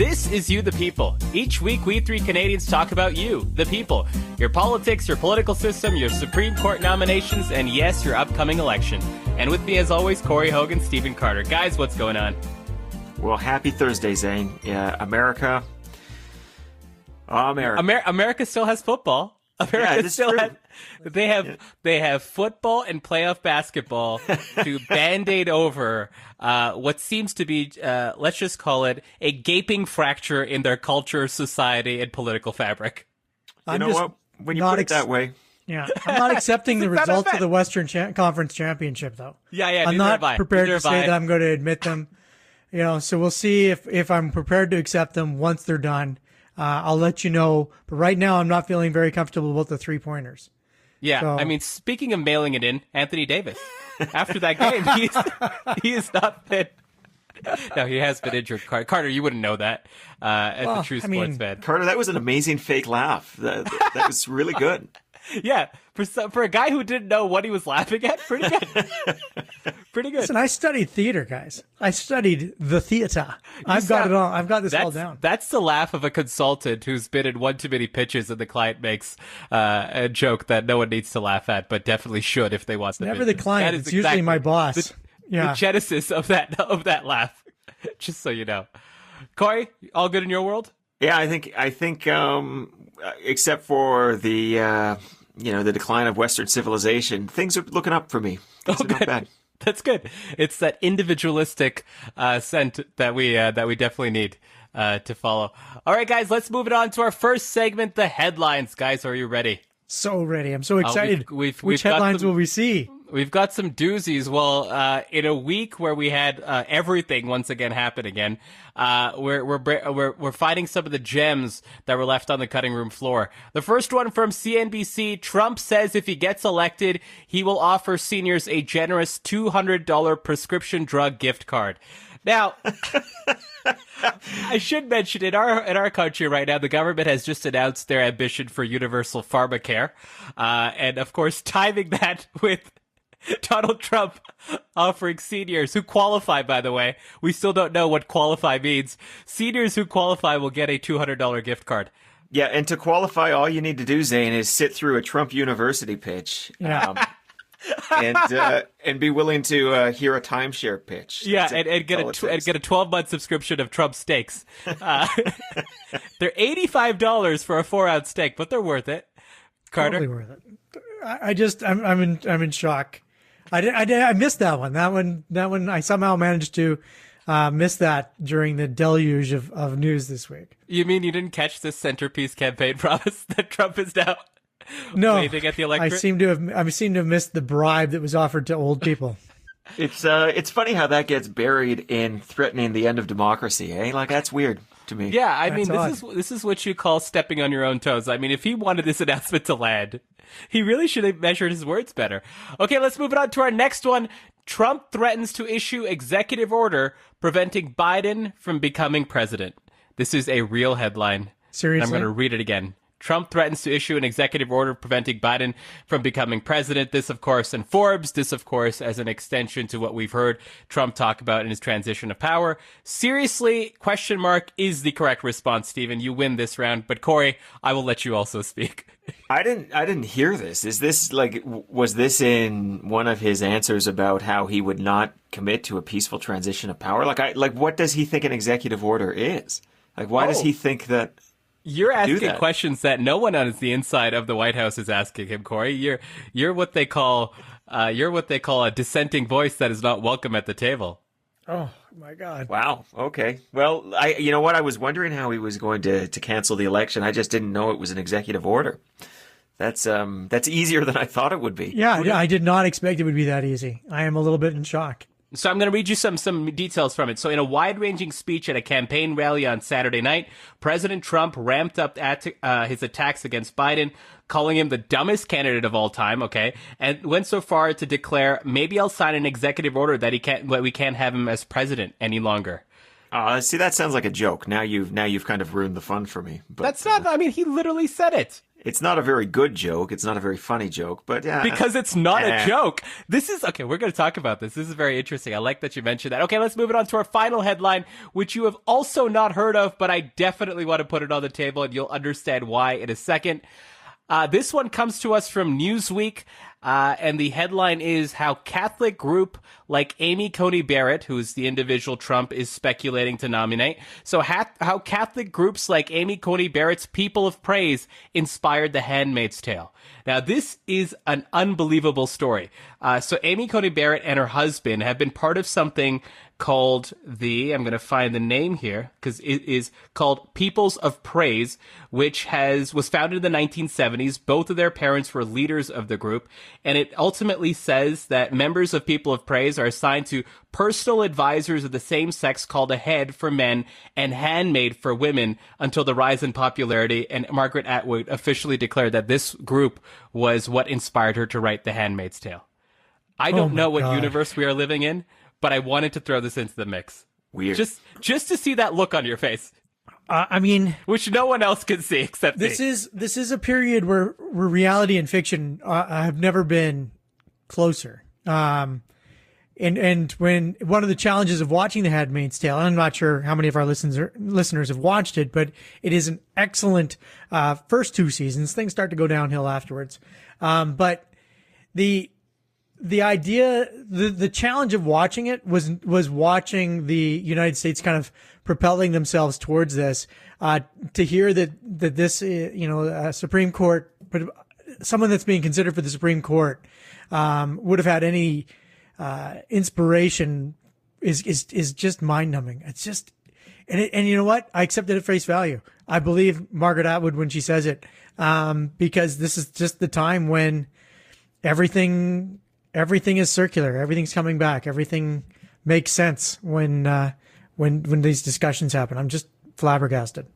This is You the People. Each week, we three Canadians talk about you, the people. Your politics, your political system, your Supreme Court nominations, and yes, your upcoming election. And with me, as always, Corey Hogan, Stephen Carter. Guys, what's going on? Well, happy Thursday, Zane. Yeah, America. Oh, America. America still has football. America still has. They have football and playoff basketball to band-aid over what seems to be, let's just call it, a gaping fracture in their culture, society, and political fabric. You know what? When you put it that way. Yeah, I'm not accepting the results of the Western Conference Championship, though. Yeah, I'm not prepared to say that I'm going to admit them. So we'll see if I'm prepared to accept them once they're done. I'll let you know. But right now, I'm not feeling very comfortable about the three-pointers. Yeah, so, I mean, speaking of mailing it in, Anthony Davis, after that game, he has not been. No, he has been injured. Carter, you wouldn't know that as a true sports fan. Carter, that was an amazing fake laugh. That was really good. Yeah, for a guy who didn't know what he was laughing at, pretty good. Pretty good. Listen, I studied theater, guys. I studied the theater. I've got it all. I've got this all down. That's the laugh of a consultant who's been in one too many pitches, and the client makes a joke that no one needs to laugh at, but definitely should if they want to. Never the client. It's usually my boss. The genesis of that laugh. Just so you know, Corey, all good in your world? Yeah, I think except for the the decline of Western civilization, things are looking up for me. Things are not bad. That's good. It's that individualistic scent that we definitely need to follow. All right, guys, let's move it on to our first segment, the headlines. Guys, are you ready? So ready. I'm so excited. Which headlines will we see? We've got some doozies. Well, in a week where we had everything once again happen again, we're finding some of the gems that were left on the cutting room floor. The first one from CNBC: Trump says if he gets elected, he will offer seniors a generous $200 prescription drug gift card. Now, I should mention in our country right now, the government has just announced their ambition for universal pharmacare, and of course, timing that with Donald Trump offering seniors who qualify, by the way, we still don't know what qualify means. Seniors who qualify will get a $200 gift card. Yeah, and to qualify, all you need to do, Zane, is sit through a Trump University pitch. Yeah. And be willing to hear a timeshare pitch. That's and get a 12-month subscription of Trump steaks. They're $85 for a 4-ounce steak, but they're worth it. Carter, totally worth it. I'm in shock. I missed that one. That one I somehow managed to miss that during the deluge of news this week. You mean you didn't catch this centerpiece campaign promise that Trump is now waving at the electorate? I seem to have missed the bribe that was offered to old people. It's funny how that gets buried in threatening the end of democracy, eh? Like, that's weird to me. Yeah, I mean, this is what you call stepping on your own toes. I mean, if he wanted this announcement to land, he really should have measured his words better. Okay, let's move it on to our next one. Trump threatens to issue executive order preventing Biden from becoming president. This is a real headline. Seriously? I'm going to read it again. Trump threatens to issue an executive order preventing Biden from becoming president. This, of course, in Forbes. This, of course, as an extension to what we've heard Trump talk about in his transition of power. Seriously, ? Is the correct response, Stephen. You win this round. But Corey, I will let you also speak. I didn't hear this. Is this was this in one of his answers about how he would not commit to a peaceful transition of power? What does he think an executive order is? Why does he think that? You're asking questions that no one on the inside of the White House is asking him, Corey. You're what they call a dissenting voice that is not welcome at the table. Oh my God! Wow. Okay. Well, you know what? I was wondering how he was going to cancel the election. I just didn't know it was an executive order. That's easier than I thought it would be. Yeah, I did not expect it would be that easy. I am a little bit in shock. So I'm going to read you some details from it. So in a wide-ranging speech at a campaign rally on Saturday night, President Trump ramped up his attacks against Biden, calling him the dumbest candidate of all time, okay, and went so far to declare, maybe I'll sign an executive order that we can't have him as president any longer. See, that sounds like a joke. Now you've kind of ruined the fun for me. But That's not. I mean, he literally said it. It's not a very good joke. It's not a very funny joke. But yeah, Because it's not a joke. This is okay. We're going to talk about this. This is very interesting. I like that you mentioned that. Okay, let's move it on to our final headline, which you have also not heard of, but I definitely want to put it on the table, and you'll understand why in a second. This one comes to us from Newsweek, and the headline is how Catholic group like Amy Coney Barrett, who is the individual Trump is speculating to nominate, so how Catholic groups like Amy Coney Barrett's People of Praise inspired The Handmaid's Tale. Now, this is an unbelievable story. So Amy Coney Barrett and her husband have been part of something called I'm going to find the name here, because it is called Peoples of Praise, which was founded in the 1970s. Both of their parents were leaders of the group, and it ultimately says that members of People of Praise are assigned to personal advisors of the same sex called a head for men and handmaid for women until the rise in popularity, and Margaret Atwood officially declared that this group was what inspired her to write The Handmaid's Tale. I don't know what universe we are living in, but I wanted to throw this into the mix. Weird. Just to see that look on your face. I mean, which no one else can see except this me. This is a period where reality and fiction have never been closer. And when one of the challenges of watching The Handmaid's Tale, and I'm not sure how many of our listeners have watched it, but it is an excellent first 2 seasons. Things start to go downhill afterwards. But the idea, the challenge of watching it was watching the United States kind of propelling themselves towards this, to hear that this, Supreme Court, someone that's being considered for the Supreme Court, would have had any, inspiration is just mind numbing. It's just, and you know what? I accept it at face value. I believe Margaret Atwood when she says it, because this is just the time when everything is circular. Everything's coming back. Everything makes sense when these discussions happen. I'm just flabbergasted.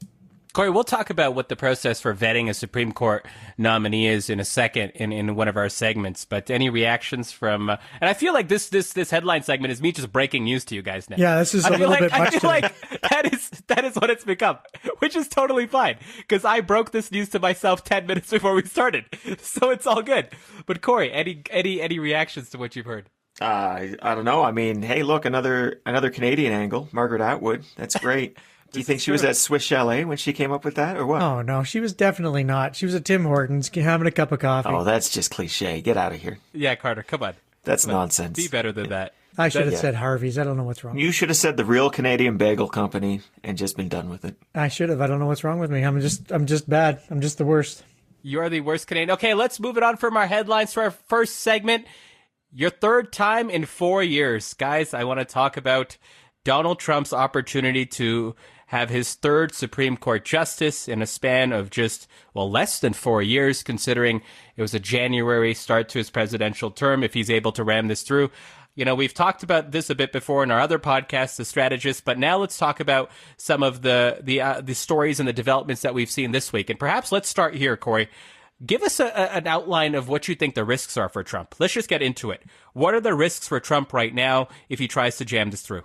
Corey, we'll talk about what the process for vetting a Supreme Court nominee is in a second in one of our segments. But any reactions from? And I feel like this headline segment is me just breaking news to you guys now. Yeah, this is a little bit much. I feel like that is what it's become, which is totally fine because I broke this news to myself 10 minutes before we started, so it's all good. But Corey, any reactions to what you've heard? I don't know. I mean, hey, look, another Canadian angle, Margaret Atwood. That's great. Do you think she was at Swiss Chalet when she came up with that, or what? Oh, no, she was definitely not. She was at Tim Hortons having a cup of coffee. Oh, that's just cliche. Get out of here. Yeah, Carter, come on. That's nonsense. Be better than that. I should have said Harvey's. I don't know what's wrong. You should have said the Real Canadian Bagel Company and just been done with it. I should have. I don't know what's wrong with me. I'm just bad. I'm just the worst. You are the worst Canadian. Okay, let's move it on from our headlines to our first segment. Your third time in 4 years. Guys, I want to talk about Donald Trump's opportunity to have his third Supreme Court justice in a span of just, less than 4 years, considering it was a January start to his presidential term, if he's able to ram this through. You know, we've talked about this a bit before in our other podcasts, The Strategist, but now let's talk about some of the stories and the developments that we've seen this week. And perhaps let's start here, Corey. Give us an outline of what you think the risks are for Trump. Let's just get into it. What are the risks for Trump right now if he tries to jam this through?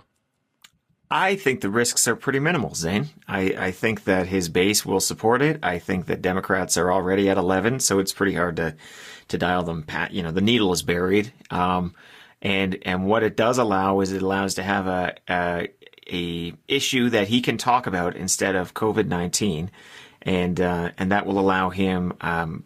I think the risks are pretty minimal, Zain. I think that his base will support it. I think that Democrats are already at 11, so it's pretty hard to dial them. The needle is buried. And what it does allow is it allows to have a issue that he can talk about instead of COVID-19. And that will allow him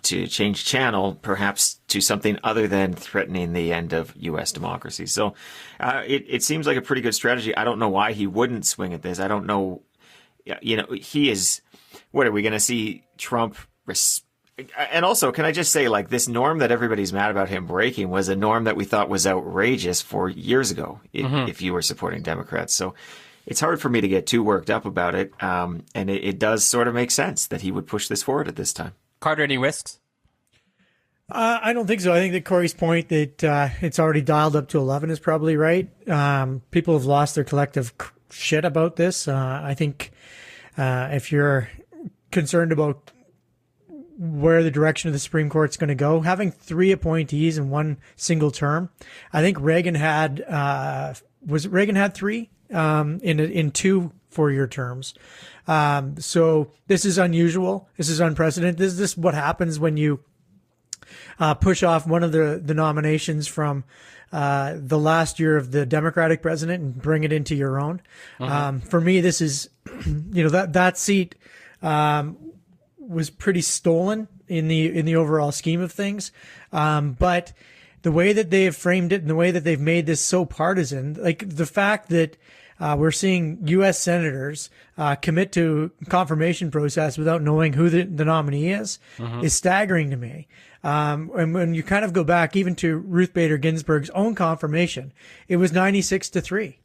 to change channel, perhaps to something other than threatening the end of U.S. democracy. So it seems like a pretty good strategy. I don't know why he wouldn't swing at this. I don't know. He is. What are we going to see Trump? And also, can I just say, like, this norm that everybody's mad about him breaking was a norm that we thought was outrageous 4 years ago, if you were supporting Democrats. So it's hard for me to get too worked up about it. And it does sort of make sense that he would push this forward at this time. Carter, any risks? I don't think so. I think that Corey's point that it's already dialed up to 11 is probably right. People have lost their collective shit about this. I think if you're concerned about where the direction of the Supreme Court's going to go, having 3 appointees in one single term, I think Reagan had, Reagan had 3? in 2 4-year terms. So this is unusual. This is unprecedented. This is what happens when you push off one of the nominations from the last year of the Democratic president and bring it into your own. For me, this is, that seat was pretty stolen in the overall scheme of things. But the way that they have framed it and the way that they've made this so partisan, like the fact that we're seeing U.S. senators commit to confirmation process without knowing who the nominee is staggering to me. And when you kind of go back even to Ruth Bader Ginsburg's own confirmation, it was 96-3.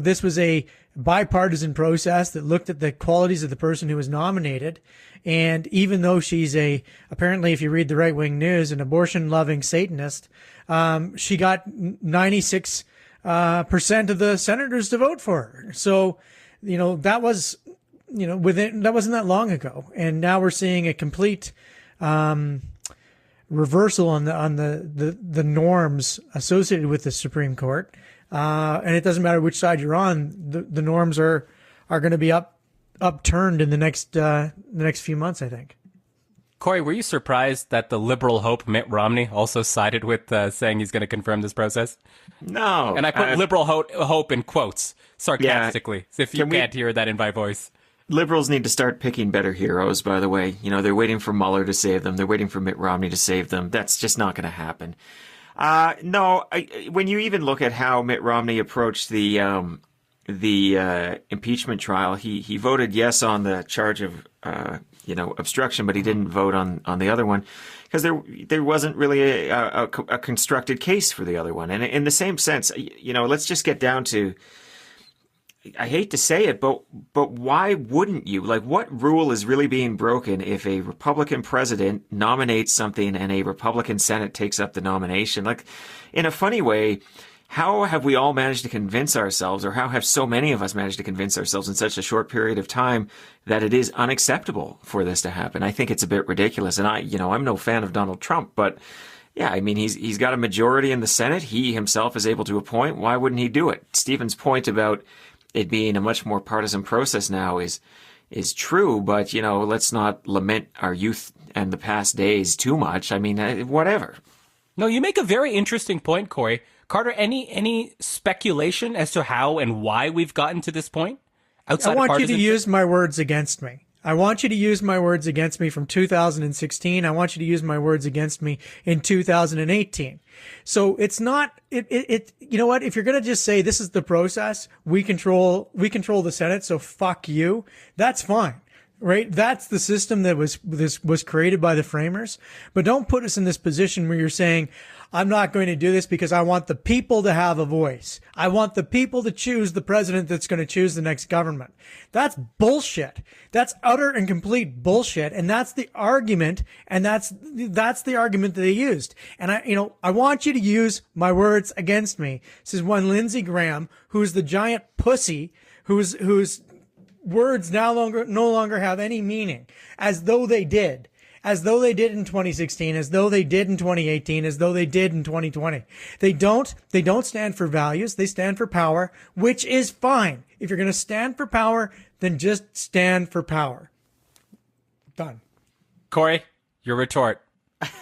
This was a bipartisan process that looked at the qualities of the person who was nominated. And even though she's apparently, if you read the right-wing news, an abortion-loving Satanist, she got 96% of the senators to vote for her. So, that was, that wasn't that long ago. And now we're seeing a complete, reversal on the norms associated with the Supreme Court. And it doesn't matter which side you're on. The norms are going to be upturned in the next few months, I think. Corey, were you surprised that the liberal hope Mitt Romney also sided with saying he's going to confirm this process? No. And I put liberal hope in quotes sarcastically, if you can't hear that in my voice. Liberals need to start picking better heroes, by the way. They're waiting for Mueller to save them. They're waiting for Mitt Romney to save them. That's just not going to happen. When you even look at how Mitt Romney approached the impeachment trial, he voted yes on the charge of obstruction, but he didn't vote on the other one because there wasn't really a constructed case for the other one. And in the same sense, let's just get down to, I hate to say it, but why wouldn't you? Like, what rule is really being broken if a Republican president nominates something and a Republican Senate takes up the nomination? Like, in a funny way, how have we all managed to convince ourselves, or how have so many of us managed to convince ourselves in such a short period of time that it is unacceptable for this to happen? I think it's a bit ridiculous. And I'm no fan of Donald Trump, but yeah, I mean, he's got a majority in the Senate. He himself is able to appoint. Why wouldn't he do it? Stephen's point about it being a much more partisan process now is true, but, let's not lament our youth and the past days too much. I mean, whatever. No, you make a very interesting point, Corey. Carter, any speculation as to how and why we've gotten to this point? I want you to use my words against me. I want you to use my words against me from 2016. I want you to use my words against me in 2018. So it's not, you know what? If you're going to just say this is the process, we control the Senate, so fuck you, that's fine. Right? That's the system that was created by the framers. But don't put us in this position where you're saying, I'm not going to do this because I want the people to have a voice. I want the people to choose the president that's going to choose the next government. That's bullshit. That's utter and complete bullshit. And that's the argument. And that's the argument that they used. And I want you to use my words against me. This is one Lindsey Graham, who's the giant pussy, whose words no longer have any meaning, as though they did in 2016, as though they did in 2018, as though they did in 2020. They don't stand for values. They stand for power, which is fine. If you're going to stand for power, then just stand for power. Done. Corey, your retort.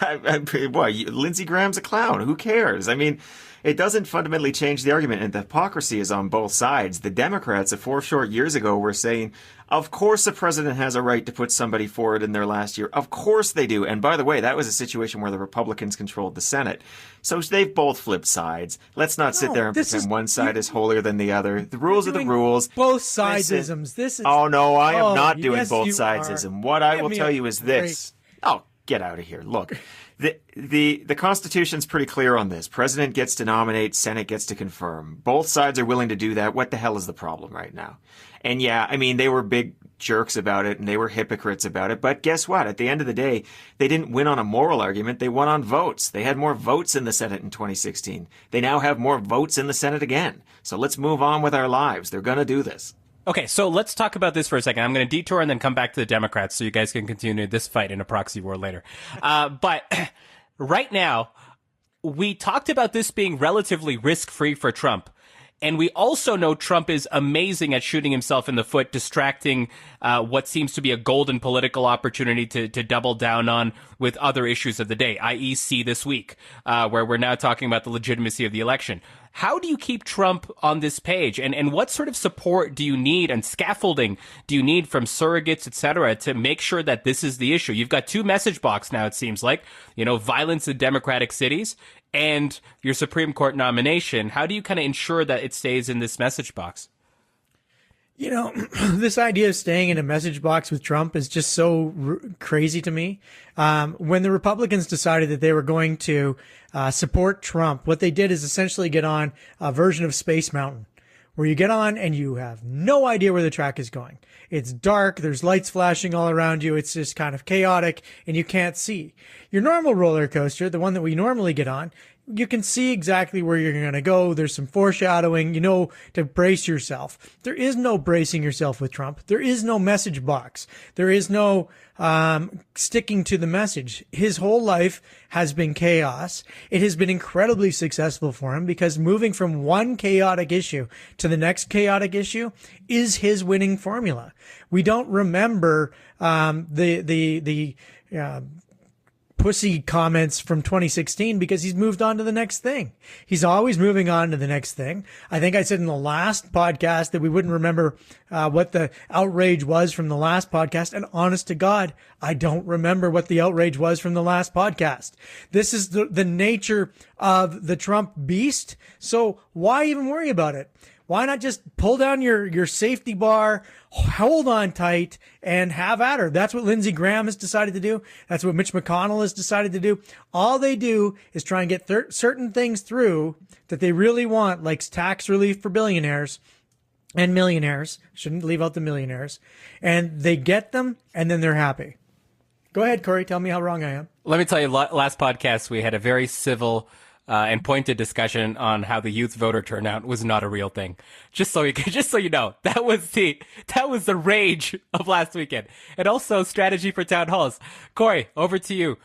Lindsey Graham's a clown. Who cares? I mean, it doesn't fundamentally change the argument, and the hypocrisy is on both sides. The Democrats, 4 short years ago, were saying, of course the president has a right to put somebody forward in their last year. Of course they do. And by the way, that was a situation where the Republicans controlled the Senate. So they've both flipped sides. Let's not sit there and pretend one side is holier than the other. The rules are the rules. Both sidesisms. Oh, no, I am not doing both sidesism. What I will tell you is this. Oh, get out of here. Look. The Constitution's pretty clear on this. President gets to nominate, Senate gets to confirm. Both sides are willing to do that. What the hell is the problem right now? And yeah, I mean, they were big jerks about it and they were hypocrites about it. But guess what? At the end of the day, they didn't win on a moral argument. They won on votes. They had more votes in the Senate in 2016. They now have more votes in the Senate again. So let's move on with our lives. They're going to do this. Okay, so let's talk about this for a second. I'm going to detour and then come back to the Democrats so you guys can continue this fight in a proxy war later. But right now, we talked about this being relatively risk-free for Trump. And we also know Trump is amazing at shooting himself in the foot, distracting what seems to be a golden political opportunity to double down on with other issues of the day, i.e. see this week, where we're now talking about the legitimacy of the election. How do you keep Trump on this page? And what sort of support do you need and scaffolding do you need from surrogates, et cetera, to make sure that this is the issue? You've got two message box now, it seems like, violence in democratic cities and your Supreme Court nomination. How do you kind of ensure that it stays in this message box? This idea of staying in a message box with Trump is just so crazy to me. When the Republicans decided that they were going to support Trump, what they did is essentially get on a version of Space Mountain, where you get on and you have no idea where the track is going. It's dark. There's lights flashing all around you. It's just kind of chaotic and you can't see. Your normal roller coaster, the one that we normally get on, you can see exactly where you're going to go. There's some foreshadowing, to brace yourself. There is no bracing yourself with Trump. There is no message box. There is no sticking to the message. His whole life has been chaos. It has been incredibly successful for him because moving from one chaotic issue to the next chaotic issue is his winning formula. We don't remember the pussy comments from 2016 because he's moved on to the next thing. He's always moving on to the next thing. I think I said in the last podcast that we wouldn't remember what the outrage was from the last podcast. And honest to God, I don't remember what the outrage was from the last podcast. This is the nature of the Trump beast. So why even worry about it? Why not just pull down your safety bar, hold on tight, and have at her? That's what Lindsey Graham has decided to do. That's what Mitch McConnell has decided to do. All they do is try and get certain things through that they really want, like tax relief for billionaires and millionaires. Shouldn't leave out the millionaires. And they get them, and then they're happy. Go ahead, Corey. Tell me how wrong I am. Let me tell you, last podcast, we had a very civil and pointed discussion on how the youth voter turnout was not a real thing. Just so you know, that was the rage of last weekend. And also strategy for town halls. Corey, over to you.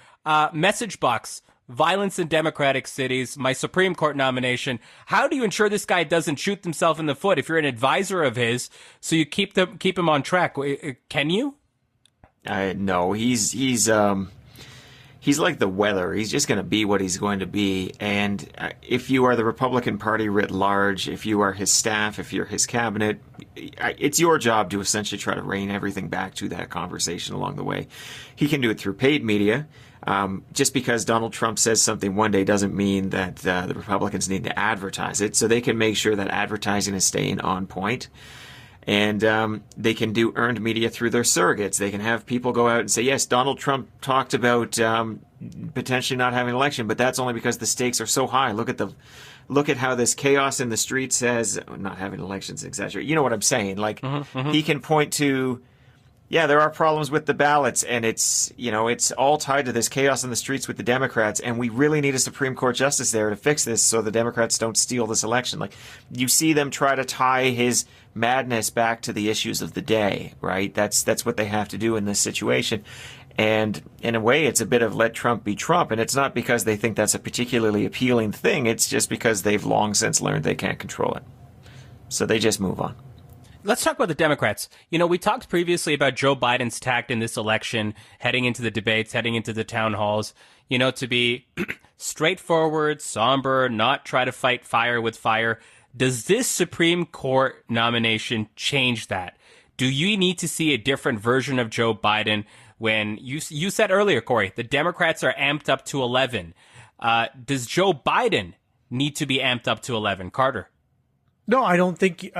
Message box, violence in democratic cities, my Supreme Court nomination. How do you ensure this guy doesn't shoot himself in the foot if you're an advisor of his, so you keep him on track? Can you? No, he's like the weather. He's just going to be what he's going to be. And if you are the Republican Party writ large, if you are his staff, if you're his cabinet, it's your job to essentially try to rein everything back to that conversation along the way. He can do it through paid media. Just because Donald Trump says something one day doesn't mean that the Republicans need to advertise it. So they can make sure that advertising is staying on point. And they can do earned media through their surrogates. They can have people go out and say, yes, Donald Trump talked about potentially not having an election, but that's only because the stakes are so high. Look at how this chaos in the streets says not having elections, etc. You know what I'm saying? Like he can point to, yeah, there are problems with the ballots, and it's all tied to this chaos in the streets with the Democrats, and we really need a Supreme Court justice there to fix this so the Democrats don't steal this election. Like, you see them try to tie his madness back to the issues of the day, right? That's what they have to do in this situation. And in a way, it's a bit of let Trump be Trump, and it's not because they think that's a particularly appealing thing. It's just because they've long since learned they can't control it. So they just move on. Let's talk about the Democrats. We talked previously about Joe Biden's tact in this election, heading into the debates, heading into the town halls, to be straightforward, somber, not try to fight fire with fire. Does this Supreme Court nomination change that? Do you need to see a different version of Joe Biden when you said earlier, Corey, the Democrats are amped up to 11? Does Joe Biden need to be amped up to 11? Carter? No, I don't think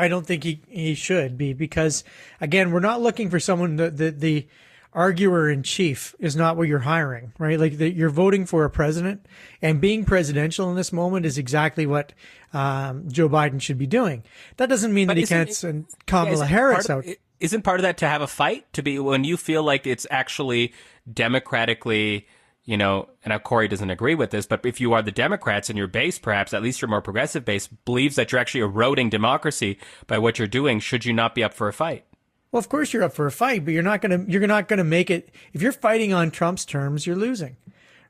he should be, because again, we're not looking for someone the arguer in chief is not what you're hiring, right? Like you're voting for a president, and being presidential in this moment is exactly what Joe Biden should be doing. That doesn't mean that he can't send Kamala Harris out. Isn't part of that to have a fight, to be when you feel like it's actually democratically, and now Corey doesn't agree with this, but if you are the Democrats and your base, perhaps at least your more progressive base, believes that you're actually eroding democracy by what you're doing, should you not be up for a fight? Well, of course you're up for a fight, but you're not going to make it. If you're fighting on Trump's terms, you're losing,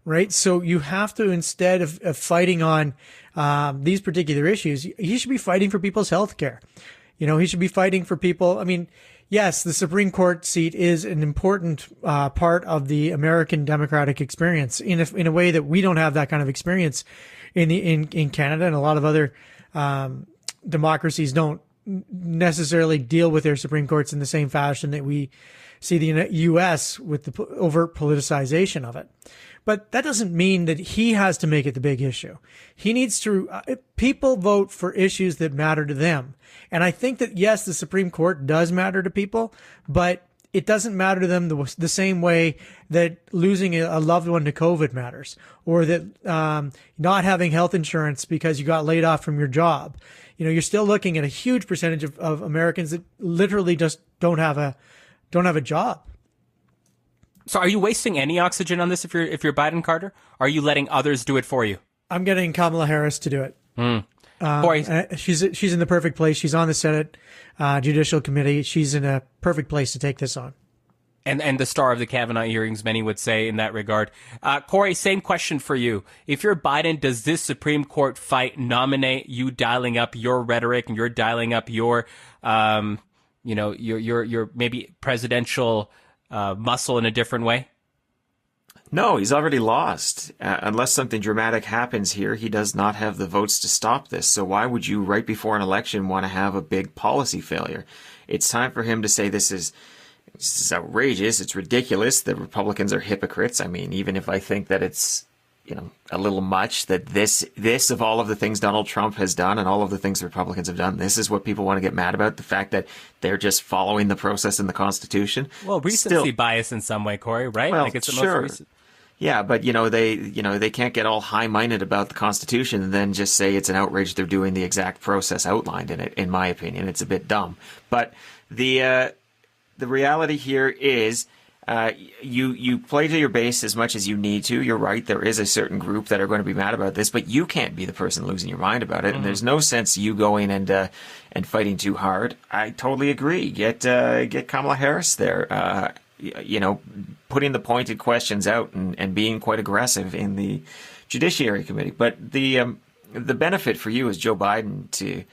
right? So you have to, instead of fighting on these particular issues, he should be fighting for people's health care. He should be fighting for people. I mean, yes, the Supreme Court seat is an important part of the American democratic experience in a way that we don't have that kind of experience in Canada, and a lot of other democracies don't necessarily deal with their Supreme Courts in the same fashion that we see the U.S. with the overt politicization of it. But that doesn't mean that he has to make it the big issue. He needs to, people vote for issues that matter to them. And I think that, yes, the Supreme Court does matter to people, but it doesn't matter to them the same way that losing a loved one to COVID matters, or that not having health insurance because you got laid off from your job. You're still looking at a huge percentage of Americans that literally just don't have a job. So are you wasting any oxygen on this if you're Biden, Carter? Or are you letting others do it for you? I'm getting Kamala Harris to do it. Corey, she's in the perfect place. She's on the Senate Judicial Committee. She's in a perfect place to take this on. And the star of the Kavanaugh hearings, many would say in that regard. Corey, same question for you. If you're Biden, does this Supreme Court fight nominate you dialing up your rhetoric and you're dialing up your maybe presidential muscle in a different way? No, he's already lost. Unless something dramatic happens here, he does not have the votes to stop this. So why would you, right before an election, want to have a big policy failure? It's time for him to say this is outrageous. It's ridiculous. The Republicans are hypocrites. I mean, even if I think that it's, a little much, that this of all of the things Donald Trump has done and all of the things the Republicans have done, this is what people want to get mad about, the fact that they're just following the process in the Constitution. Well, recency bias in some way, Corey, right? Well, like it's the sure. most recent. Yeah, but they can't get all high-minded about the Constitution and then just say it's an outrage they're doing the exact process outlined in it. In my opinion, it's a bit dumb. But the reality here is, you play to your base as much as you need to. You're right. There is a certain group that are going to be mad about this, but you can't be the person losing your mind about it. Mm-hmm. And there's no sense you going and fighting too hard. I totally agree. Get Kamala Harris there. Putting the pointed questions out and being quite aggressive in the Judiciary Committee. But the benefit for you as Joe Biden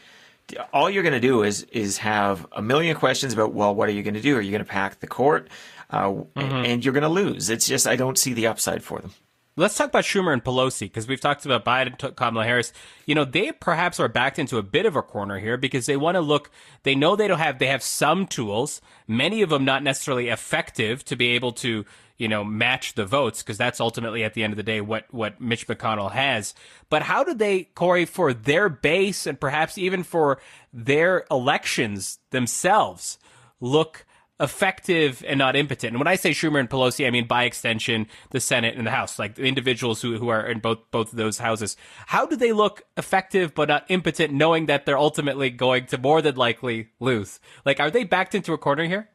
all you're going to do is have a million questions about, well, what are you going to do? Are you going to pack the court? And you're going to lose. It's just, I don't see the upside for them. Let's talk about Schumer and Pelosi, because we've talked about Biden, Kamala Harris. They perhaps are backed into a bit of a corner here because they want to look, they know they have some tools, many of them not necessarily effective to be able to, match the votes, because that's ultimately at the end of the day what Mitch McConnell has. But how do they, Corey, for their base and perhaps even for their elections themselves, look effective and not impotent? And when I say Schumer and Pelosi, I mean by extension the Senate and the House, like the individuals who are in both of those houses. How do they look effective but not impotent, knowing that they're ultimately going to more than likely lose? Like, are they backed into a corner here?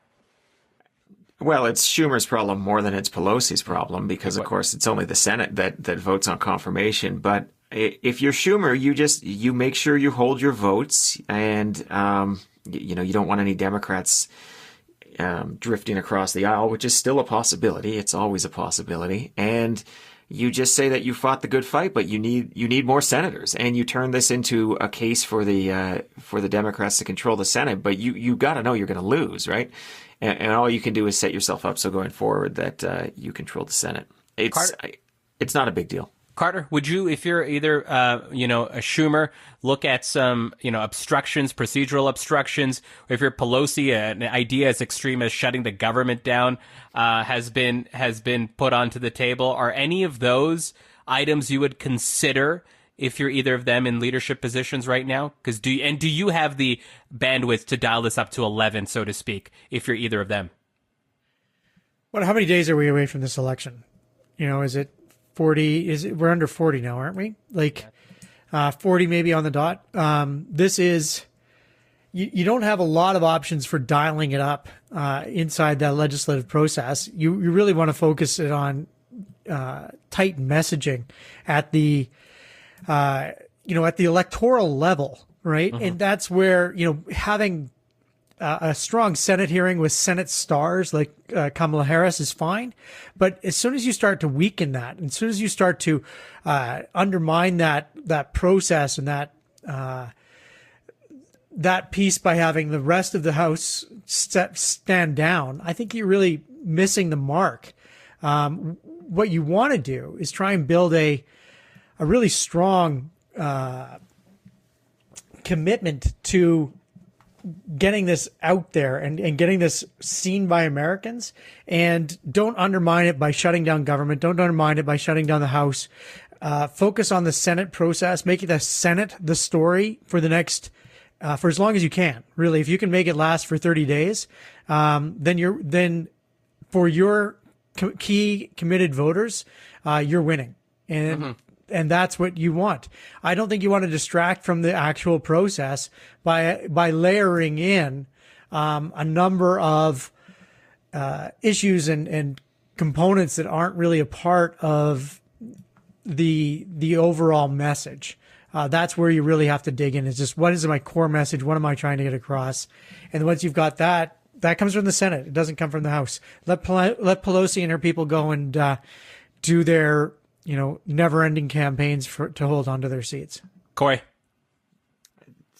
Well, it's Schumer's problem more than it's Pelosi's problem, because of course it's only the Senate that votes on confirmation. But if you're Schumer, you make sure you hold your votes, and you don't want any Democrats drifting across the aisle, which is still a possibility. It's always a possibility. And you just say that you fought the good fight, but you need more senators, and you turn this into a case for the Democrats to control the Senate. But you got to know you're going to lose, right? And all you can do is set yourself up so going forward that you control the Senate. It's not a big deal. Carter, would you, if you're either, a Schumer, look at some, obstructions, procedural obstructions, or if you're Pelosi, an idea as extreme as shutting the government down, has been put onto the table? Are any of those items you would consider if you're either of them in leadership positions right now? Because do you have the bandwidth to dial this up to 11, so to speak, if you're either of them? How many days are we away from this election? Is it 40? We're under 40 now, aren't we? 40 maybe on the dot. This is, you don't have a lot of options for dialing it up inside that legislative process. You really want to focus it on tight messaging at the at the electoral level, right? Mm-hmm. And that's where having a strong Senate hearing with Senate stars like Kamala Harris is fine. But as soon as you start to weaken that, and as soon as you start to undermine that process and that piece by having the rest of the House stand down, I think you're really missing the mark. What you want to do is try and build a really strong commitment to getting this out there and getting this seen by Americans, and don't undermine it by shutting down government. Don't undermine it by shutting down the House. Focus on the Senate process, making the Senate the story for the next, for as long as you can. Really, if you can make it last for 30 days, then for your key committed voters, you're winning. And that's what you want. I don't think you want to distract from the actual process by layering in a number of issues and components that aren't really a part of the overall message. That's where you really have to dig in. Is just, what is my core message? What am I trying to get across? And once you've got that comes from the Senate. It doesn't come from the House. Let Pelosi and her people go and do their never-ending campaigns to hold on to their seats. Corey?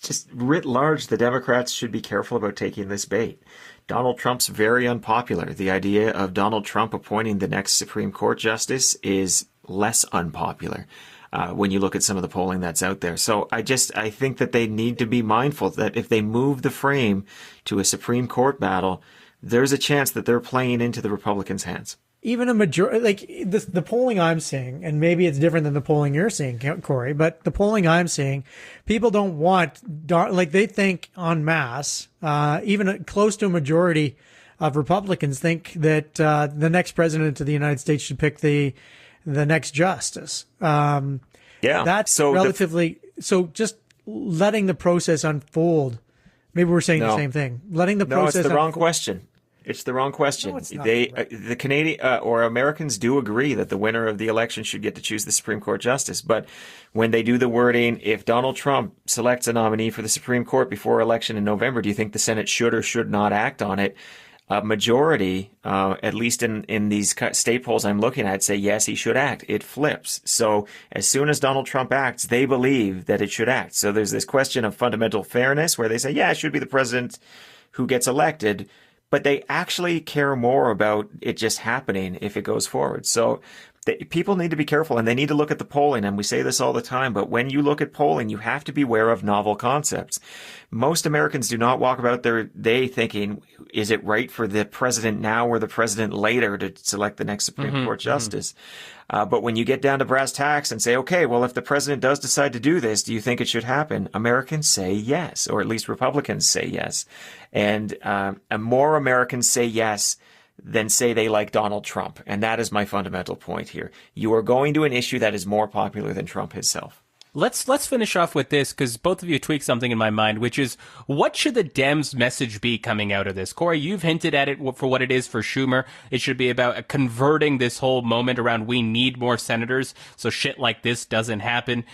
Just writ large, the Democrats should be careful about taking this bait. Donald Trump's very unpopular. The idea of Donald Trump appointing the next Supreme Court justice is less unpopular when you look at some of the polling that's out there. So I think that they need to be mindful that if they move the frame to a Supreme Court battle, there's a chance that they're playing into the Republicans' hands. Even a majority, like the polling I'm seeing, and maybe it's different than the polling you're seeing, Corey, but the polling I'm seeing, people don't want, they think en masse, even close to a majority of Republicans think that the next president of the United States should pick the next justice. That's relatively, so just letting the process unfold. Maybe we're saying the same thing. Letting the process. No, it's the wrong question. It's the wrong question. No, it's not. The Canadian or Americans do agree that the winner of the election should get to choose the Supreme Court justice. But when they do the wording, if Donald Trump selects a nominee for the Supreme Court before election in November, do you think the Senate should or should not act on it? A majority, at least in these state polls I'm looking at, say yes, he should act. It flips. So as soon as Donald Trump acts, they believe that it should act. So there's this question of fundamental fairness where they say, yeah, it should be the president who gets elected. But they actually care more about it just happening if it goes forward. So people need to be careful, and they need to look at the polling. And we say this all the time, but when you look at polling, you have to be aware of novel concepts. Most Americans do not walk about their day thinking, is it right for the president now or the president later to select the next Supreme Court justice? But when you get down to brass tacks and say, okay, well, if the president does decide to do this, do you think it should happen? Americans say yes, or at least Republicans say yes. And more Americans say yes than say they like Donald Trump. And that is my fundamental point here. You are going to an issue that is more popular than Trump himself. Let's finish off with this, because both of you tweaked something in my mind, which is, what should the Dems' message be coming out of this? Corey, you've hinted at it for what it is for Schumer. It should be about converting this whole moment around we need more senators so shit like this doesn't happen.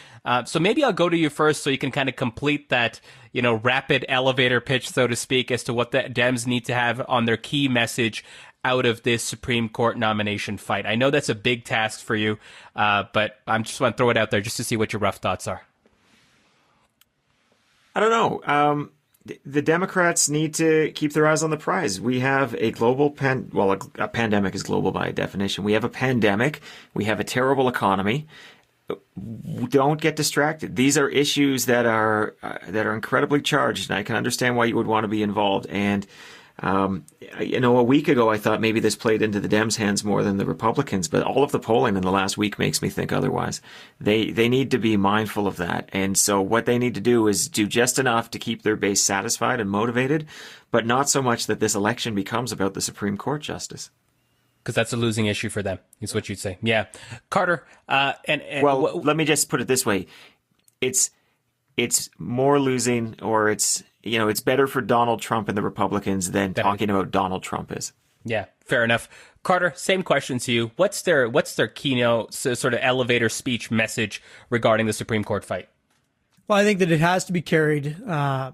So maybe I'll go to you first so you can kind of complete that, rapid elevator pitch, so to speak, as to what the Dems need to have on their key message out of this Supreme Court nomination fight. I know that's a big task for you, but I just want to throw it out there just to see what your rough thoughts are. I don't know. The Democrats need to keep their eyes on the prize. We have a global a pandemic is global by definition. We have a pandemic. We have a terrible economy. Don't get distracted. These are issues that are incredibly charged, and I can understand why you would want to be involved. And a week ago, I thought maybe this played into the Dems' hands more than the Republicans, but all of the polling in the last week makes me think otherwise. They need to be mindful of that. And so what they need to do is do just enough to keep their base satisfied and motivated, but not so much that this election becomes about the Supreme Court justice. Because that's a losing issue for them, is what you'd say. Yeah. Carter, let me just put it this way. It's more losing, or it's better for Donald Trump and the Republicans than talking about Donald Trump is. Yeah, fair enough. Carter, same question to you. What's their keynote sort of elevator speech by the Supreme Court fight? Well, I think that it has to be carried by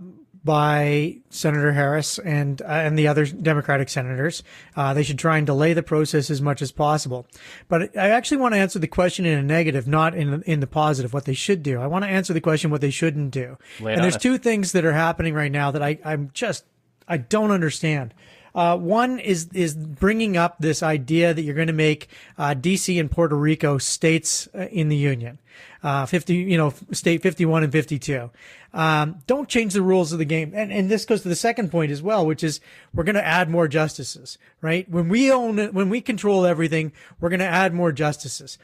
by Senator Harris and the other Democratic senators. They should try and delay the process as much as possible. But I actually want to answer the question in a negative, not in the positive, what they should do. I want to answer the question what they shouldn't do. And there's two things that are happening right now that I don't understand. One is bringing up this idea that you're going to make DC and Puerto Rico states in the union, state 51 and 52. Don't change the rules of the game. And this goes to the second point as well, which is we're going to add more justices, right? When we own it, when we control everything, we're going to add more justices.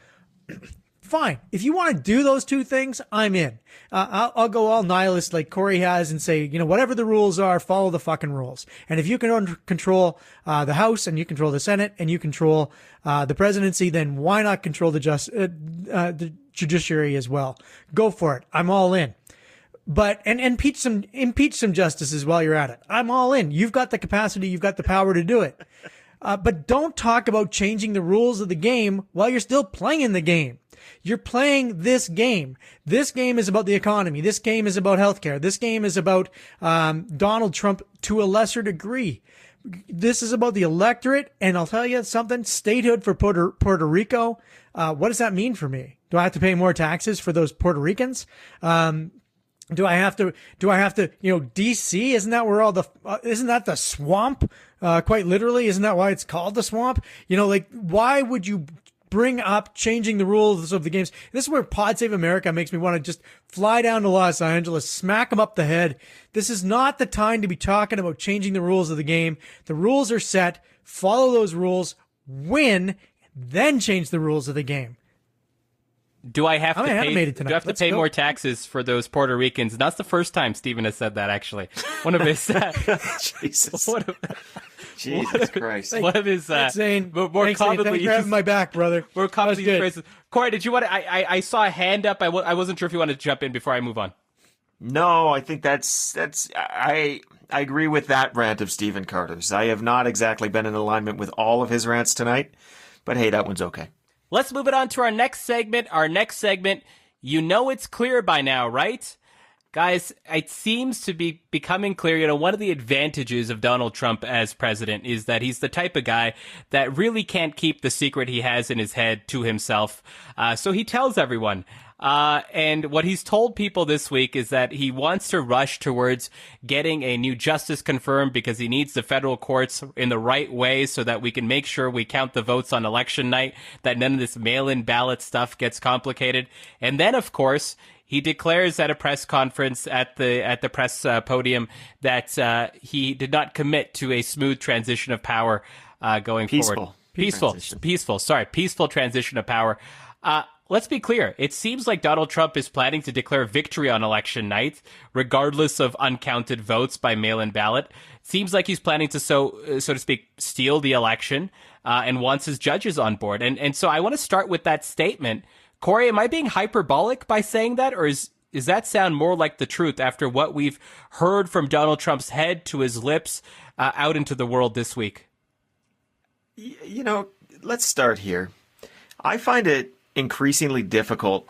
Fine. If you want to do those two things, I'm in. I'll go all nihilist like Corey has and say, whatever the rules are, follow the fucking rules. And if you can control the House and you control the Senate and you control the presidency, then why not control the judiciary as well? Go for it. I'm all in. But and impeach some justices while you're at it. I'm all in. You've got the capacity, you've got the power to do it. But don't talk about changing the rules of the game while you're still playing the game. You're playing this game. This game is about the economy. This game is about healthcare. This game is about Donald Trump to a lesser degree. This is about the electorate. And I'll tell you something, statehood for Puerto Rico. What does that mean for me? Do I have to pay more taxes for those Puerto Ricans? Do I have to, DC? Isn't that where isn't that the swamp? Quite literally, isn't that why it's called the swamp? Why would you bring up changing the rules of the games? This is where Pod Save America makes me want to just fly down to Los Angeles, smack them up the head. This is not the time to be talking about changing the rules of the game. The rules are set. Follow those rules, win, then change the rules of the game. Do I have to pay more taxes for those Puerto Ricans? And that's the first time Stephen has said that, actually. One of his... Jesus. Jesus Christ. One of his... Zane. More commonly... Thanks for having my back, brother. More commonly used phrases. Corey, did you want to... I saw a hand up. I wasn't sure if you wanted to jump in before I move on. No, I think that's... I agree with that rant of Stephen Carter's. I have not exactly been in alignment with all of his rants tonight, but hey, that one's okay. Let's move it on to our next segment. It's clear by now, right? Guys, it seems to be becoming clear, one of the advantages of Donald Trump as president is that he's the type of guy that really can't keep the secret he has in his head to himself. So he tells everyone. And what he's told people this week is that he wants to rush towards getting a new justice confirmed because he needs the federal courts in the right way so that we can make sure we count the votes on election night, that none of this mail-in ballot stuff gets complicated. And then, of course, he declares at a press conference at the press podium that he did not commit to a smooth transition of power going forward. Peaceful transition of power. Let's be clear. It seems like Donald Trump is planning to declare victory on election night, regardless of uncounted votes by mail-in ballot. It seems like he's planning to, so to speak, steal the election and wants his judges on board. And so I want to start with that statement. Corey, am I being hyperbolic by saying that, or does that sound more like the truth after what we've heard from Donald Trump's head to his lips out into the world this week? Let's start here. I find it increasingly difficult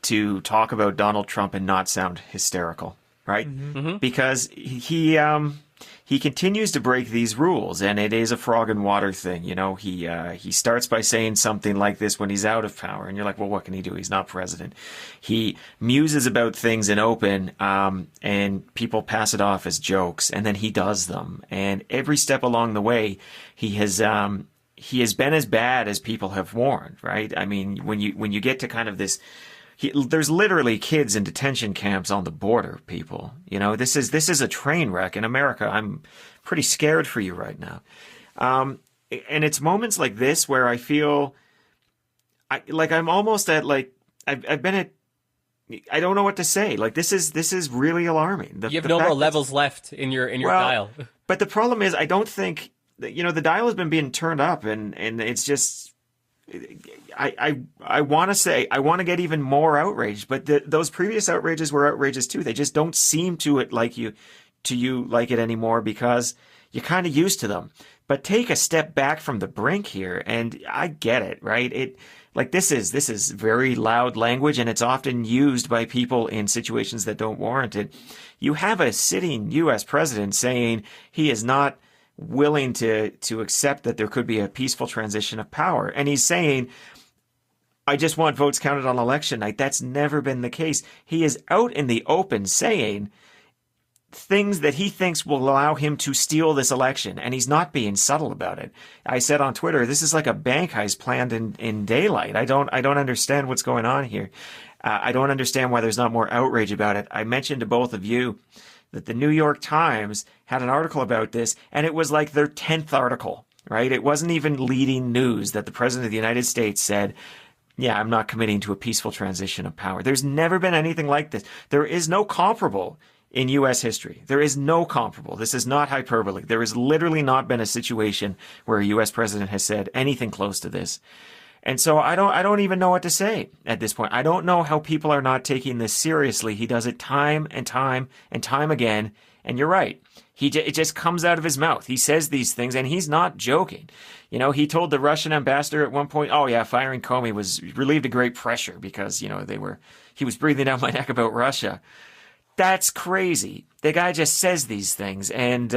to talk about Donald Trump and not sound hysterical, right? Mm-hmm. Because he continues to break these rules, and it is a frog in water thing. He starts by saying something like this when he's out of power, and you're like, well, what can he do? He's not president. He muses about things in open, and people pass it off as jokes, and then he does them. And every step along the way, he has been as bad as people have warned, right? I mean, when you get to kind of this, there's literally kids in detention camps on the border, people. This is a train wreck in America. I'm pretty scared for you right now. And it's moments like this where I feel I'm almost at I've been at, I don't know what to say. This is really alarming. You have no more levels left in your dial. But the problem is, I don't think, the dial has been being turned up, and it's just, I want to say, I want to get even more outraged, but those previous outrages were outrageous too. They just don't seem to like it anymore because you're kind of used to them. But take a step back from the brink here, and I get it, right? Like this is very loud language, and it's often used by people in situations that don't warrant it. You have a sitting U.S. president saying he is not willing to accept that there could be a peaceful transition of power. And he's saying, I just want votes counted on election night. That's never been the case. He is out in the open saying things that he thinks will allow him to steal this election, and he's not being subtle about it. I said on Twitter, this is like a bank heist planned in daylight. I don't understand what's going on here. I don't understand why there's not more outrage about it. I mentioned to both of you that the New York Times had an article about this, and it was like their 10th article, right? It wasn't even leading news that the President of the United States said, yeah, I'm not committing to a peaceful transition of power. There's never been anything like this. There is no comparable in U.S. history. There is no comparable. This is not hyperbole. There has literally not been a situation where a U.S. president has said anything close to this. And so I don't even know what to say at this point. I don't know how people are not taking this seriously. He does it time and time and time again. And you're right. It just comes out of his mouth. He says these things, and he's not joking. You know, he told the Russian ambassador at one point, oh yeah, firing Comey was relieved of great pressure because, you know, he was breathing down my neck about Russia. That's crazy. The guy just says these things, and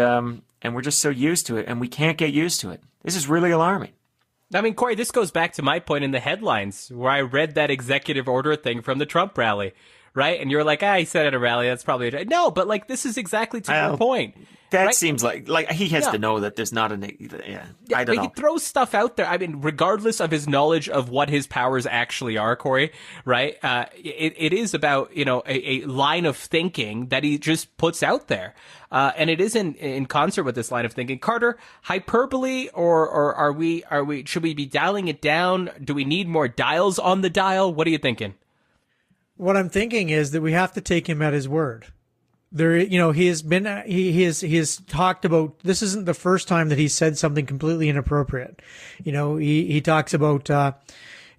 we're just so used to it, and we can't get used to it. This is really alarming. I mean, Corey, this goes back to my point in the headlines where I read that executive order thing from the Trump rally, right? And you're like, he said at a rally, that's probably no, but like this is exactly to your point. That right? seems like he has to know that there's not I don't know. He throws stuff out there. I mean, regardless of his knowledge of what his powers actually are, Corey, right? It is about, you know, a line of thinking that he just puts out there. And it is in concert with this line of thinking. Carter, hyperbole or should we be dialing it down? Do we need more dials on the dial? What are you thinking? What I'm thinking is that we have to take him at his word. There, you know, he has talked about, this isn't the first time that he said something completely inappropriate. You know, he talks about,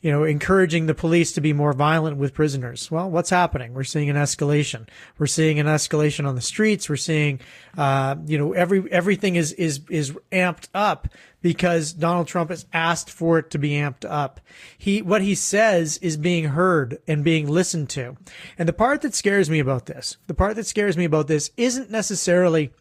you know, encouraging the police to be more violent with prisoners. Well, what's happening? We're seeing an escalation. We're seeing an escalation on the streets. We're seeing, you know, everything is amped up because Donald Trump has asked for it to be amped up. What he says is being heard and being listened to. And the part that scares me about this isn't necessarily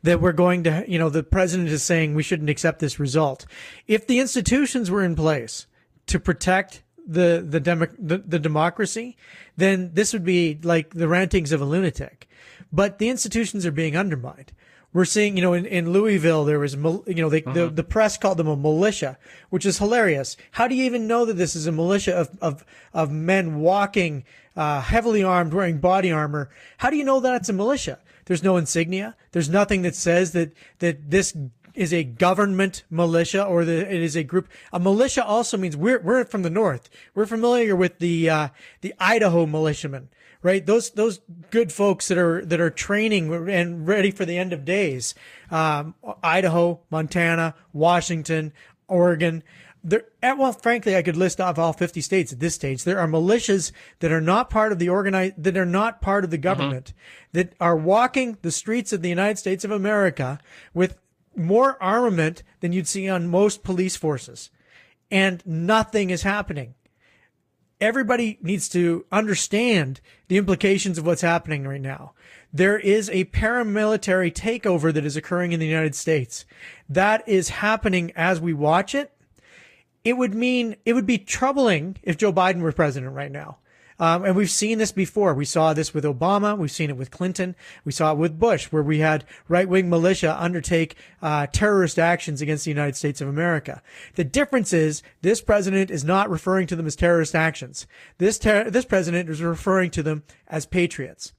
that we're going to, you know, the president is saying we shouldn't accept this result. If the institutions were in place to protect the democracy, then this would be like the rantings of a lunatic. But the institutions are being undermined. We're seeing, you know, in Louisville, there was, you know, the press called them a militia, which is hilarious. How do you even know that this is a militia of men walking, heavily armed, wearing body armor? How do you know that it's a militia? There's no insignia. There's nothing that says that this is a government militia or that it is a group. A militia also means we're from the North. We're familiar with the Idaho militiamen. Right, those good folks that are training and ready for the end of days. Idaho, Montana, Washington, Oregon. Well, frankly, I could list off all 50 states at this stage. There are militias that are not part of that are not part of the government, that are walking the streets of the United States of America with more armament than you'd see on most police forces, and nothing is happening. Everybody needs to understand the implications of what's happening right now. There is a paramilitary takeover that is occurring in the United States. That is happening as we watch it. It would be troubling if Joe Biden were president right now. And we've seen this before. We saw this with Obama. We've seen it with Clinton. We saw it with Bush, where we had right-wing militia undertake terrorist actions against the United States of America. The difference is this president is not referring to them as terrorist actions. This president is referring to them as patriots.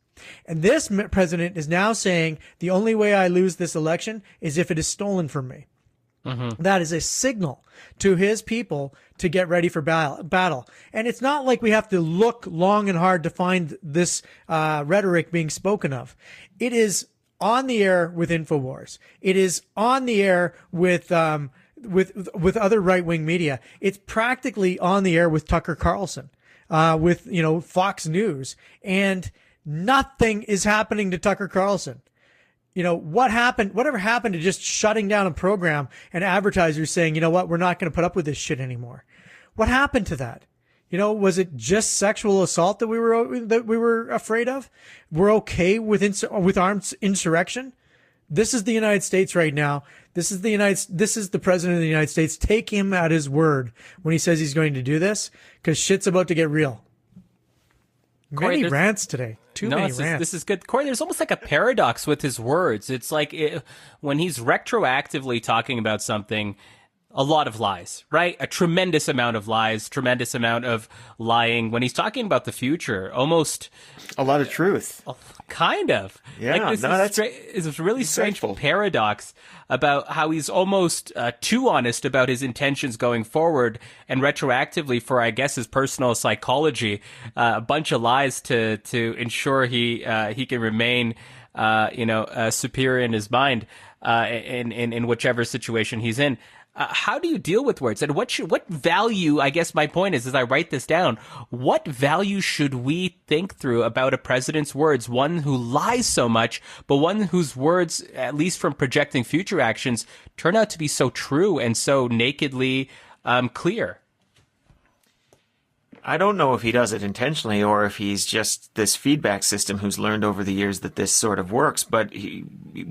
And this president is now saying the only way I lose this election is if it is stolen from me. That is a signal to his people to get ready for battle. And it's not like we have to look long and hard to find this rhetoric being spoken of. It is on the air with InfoWars. It is on the air with other right-wing media. It's practically on the air with Tucker Carlson, with, you know, Fox News. And nothing is happening to Tucker Carlson. You know, whatever happened to just shutting down a program and advertisers saying, you know what, we're not going to put up with this shit anymore. What happened to that? Was it just sexual assault that we were afraid of? We're okay with armed insurrection? This is the United States right now. This is the president of the United States. Take him at his word when he says he's going to do this, because shit's about to get real. Corey, many rants today. Too many rants. This is good. Corey, there's almost like a paradox with his words. It's like when he's retroactively talking about something, a lot of lies, right? A tremendous amount of lies, tremendous amount of lying. When he's talking about the future, almost a lot of truth. Kind of. Yeah, like it's a really strange paradox about how he's almost too honest about his intentions going forward, and retroactively for, I guess, his personal psychology, a bunch of lies to ensure he can remain, superior in his mind, in whichever situation he's in. How do you deal with words? And what value, I guess my point is, as I write this down, what value should we think through about a president's words? One who lies so much, but one whose words, at least from projecting future actions, turn out to be so true and so nakedly clear. I don't know if he does it intentionally or if he's just this feedback system who's learned over the years that this sort of works. But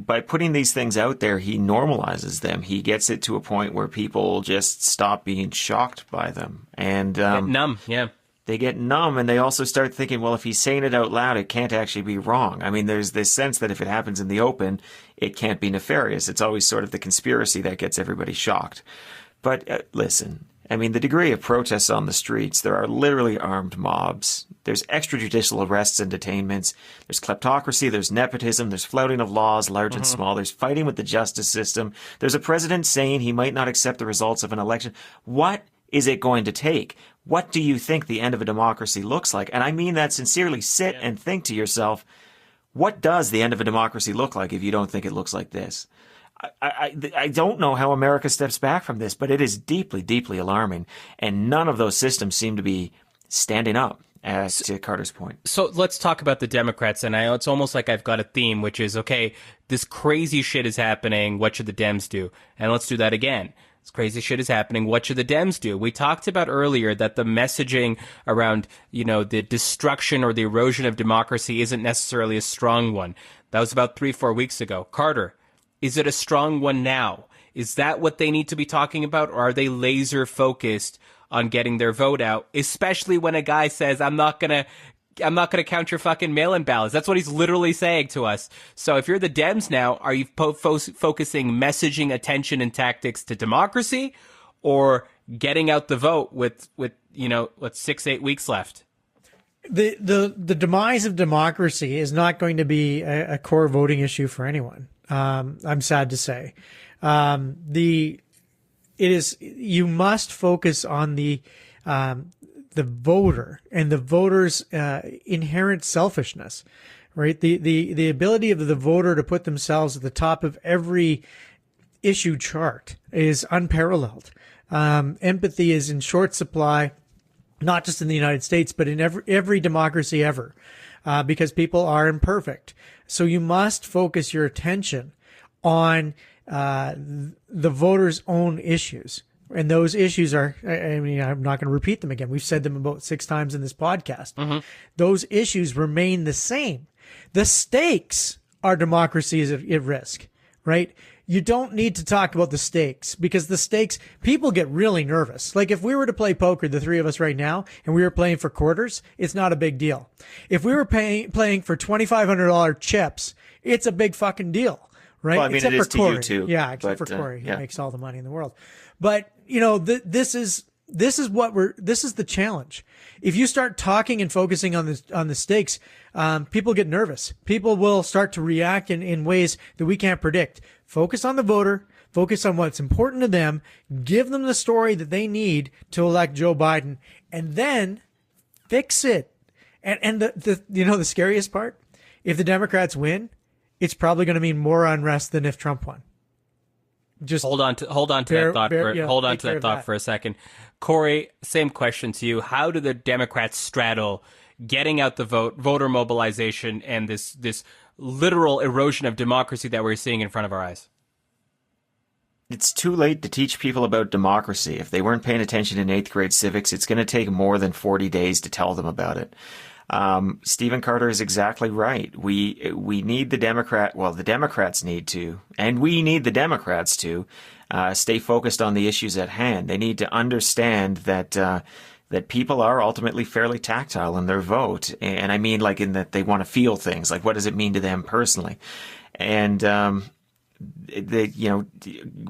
by putting these things out there, he normalizes them. He gets it to a point where people just stop being shocked by them. And get numb, yeah. They get numb, and they also start thinking, well, if he's saying it out loud, it can't actually be wrong. I mean, there's this sense that if it happens in the open, it can't be nefarious. It's always sort of the conspiracy that gets everybody shocked. But listen, I mean, the degree of protests on the streets, there are literally armed mobs. There's extrajudicial arrests and detainments. There's kleptocracy. There's nepotism. There's flouting of laws, large and small. There's fighting with the justice system. There's a president saying he might not accept the results of an election. What is it going to take? What do you think the end of a democracy looks like? And I mean that sincerely. Sit and think to yourself, what does the end of a democracy look like if you don't think it looks like this? I don't know how America steps back from this, but it is deeply, deeply alarming. And none of those systems seem to be standing up, to Carter's point. So let's talk about the Democrats. And it's almost like I've got a theme, which is, okay, this crazy shit is happening. What should the Dems do? And let's do that again. This crazy shit is happening. What should the Dems do? We talked about earlier that the messaging around, the destruction or the erosion of democracy isn't necessarily a strong one. That was about 3-4 weeks ago. Carter, is it a strong one now? Is that what they need to be talking about? Or are they laser focused on getting their vote out? Especially when a guy says, I'm not going to count your fucking mail-in ballots. That's what he's literally saying to us. So if you're the Dems now, are you focusing messaging, attention, and tactics to democracy, or getting out the vote with 6-8 weeks left? The demise of democracy is not going to be a core voting issue for anyone. I'm sad to say. You must focus on the voter and the voter's inherent selfishness, right? The ability of the voter to put themselves at the top of every issue chart is unparalleled. Empathy is in short supply, not just in the United States, but in every democracy ever, because people are imperfect. So you must focus your attention on the voters' own issues. And those issues are, I'm not going to repeat them again. We've said them about 6 times in this podcast. Mm-hmm. Those issues remain the same. The stakes are democracy is at risk, right? You don't need to talk about the stakes, because the stakes, people get really nervous. Like if we were to play poker, the three of us right now, and we were playing for quarters, it's not a big deal. If we were playing for $2,500 chips, it's a big fucking deal, right? Well, I mean, except it is for Corey. to you too. Yeah, except for Corey, yeah. Who makes all the money in the world. But this is the challenge. If you start talking and focusing on the stakes, people get nervous. People will start to react in ways that we can't predict. Focus on the voter, focus on what's important to them, give them the story that they need to elect Joe Biden, and then fix it. And the scariest part, if the Democrats win, it's probably going to mean more unrest than if Trump won. Just hold on to that thought for a second. Corey, same question to you. How do the Democrats straddle getting out the vote, voter mobilization, and this literal erosion of democracy that we're seeing in front of our eyes? It's too late to teach people about democracy. If they weren't paying attention in 8th grade civics, it's going to take more than 40 days to tell them about it. Stephen Carter is exactly right. We need the Democrats need to, and we need the Democrats to stay focused on the issues at hand. They need to understand that that people are ultimately fairly tactile in their vote, and I mean like in that they want to feel things. Like, what does it mean to them personally? And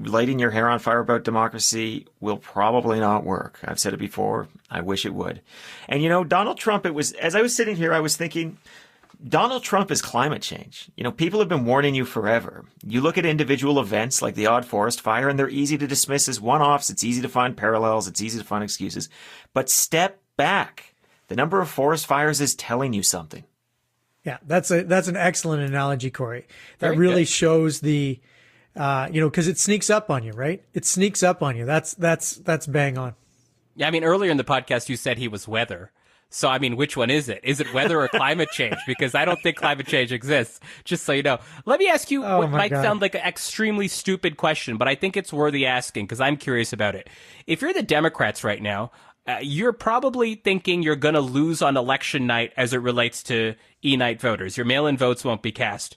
lighting your hair on fire about democracy will probably not work. I've said it before. I wish it would. And Donald Trump, as I was sitting here, I was thinking, Donald Trump is climate change. People have been warning you forever. You look at individual events like the odd forest fire, and they're easy to dismiss as one-offs. It's easy to find parallels. It's easy to find excuses. But step back. The number of forest fires is telling you something. Yeah, that's an excellent analogy, Corey. That Very really good. shows the, because it sneaks up on you, right? It sneaks up on you. That's bang on. Yeah, I mean, earlier in the podcast, you said he was weather. So, I mean, which one is it? Is it weather or climate change? Because I don't think climate change exists, just so you know. Let me ask you what might sound like an extremely stupid question, but I think it's worthy asking because I'm curious about it. If you're the Democrats right now, you're probably thinking you're going to lose on election night as it relates to E-night voters. Your mail-in votes won't be cast.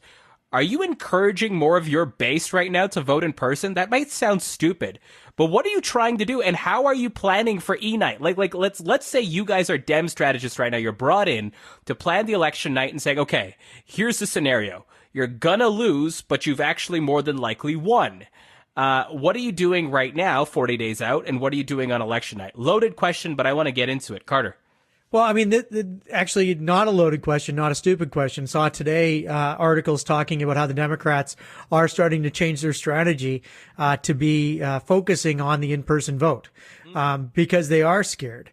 Are you encouraging more of your base right now to vote in person? That might sound stupid, but what are you trying to do, and how are you planning for E-night? Like let's say you guys are Dem strategists right now. You're brought in to plan the election night and saying, okay, here's the scenario. You're gonna lose, but you've actually more than likely won. What are you doing right now, 40 days out, and what are you doing on election night? Loaded question, but I want to get into it. Carter. Well, I mean, actually not a loaded question, not a stupid question. Saw today articles talking about how the Democrats are starting to change their strategy to be focusing on the in-person vote because they are scared.